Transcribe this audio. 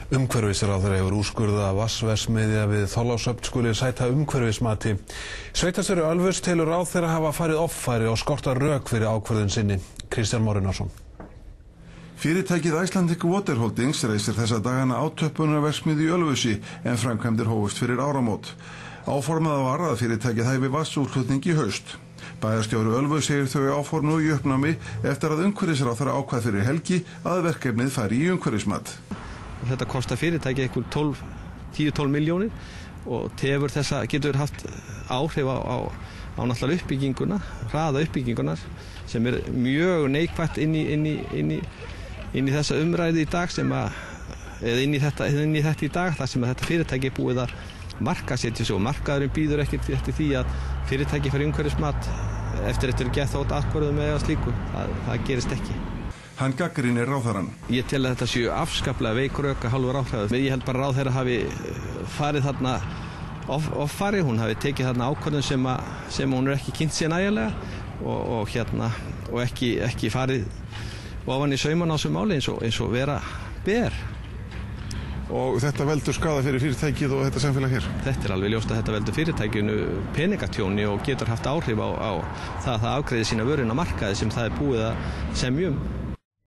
Umhverfisráðherra hefur úrskurðað að vatnsverksmiðja við Þorlákshöfn skuli sæta umhverfismati. Sveitarstjóri Ölfuss telur ráðherra hafa farið offæri og skorta rök fyrir ákvörðun sinni. Kristján Már Unnarsson. Fyrirtækið Icelandic Water Holdings reisir þessa dagana átöppunarverksmiðju í Ölfussi en framkvæmdir hófust fyrir áramót. Áformað var að fyrirtækið hæfi vatnsútflutning í haust. Bæjarstjóri Ölfuss segir þau áform nú í uppnámi eftir að umhverfisráðherra ákvað fyrir helgi að verkefnið fari í umhverfismat. Þetta kostar fyrirtæki einhver 10-12 milljónir og getur haft áhrif á náttúrulega uppbygginguna, hraða uppbyggingunar sem mjög neikvætt inn í þessa umræðu í dag eða inn í þetta í dag þar sem þetta fyrirtæki búið að markaðssetja sig og markaðurinn býður ekkert eftir því að fyrirtæki fari umhverfismat eftir gett þótt ákvörðum eða slíku. Það gerist ekki. Hann gagnrýnir ráðherrann. Ég tel að þetta séu afskaplega veik rök af hálfu ráðherra. Ég held bara að ráðherra hafi farið þarna offari, hún hafi tekið þarna ákvörðun sem hún ekki kynnt sér nægilega og ekki farið ofan í sauman á þessu máli eins og vera ber. Og þetta veldur skaða fyrir fyrirtækið og þetta samfélag hér? Þetta alveg ljóst að þetta veldur fyrirtækinu peningatjóni og getur haft áhrif á það að það afgreiði sína vörun á markaði sem það búið að semja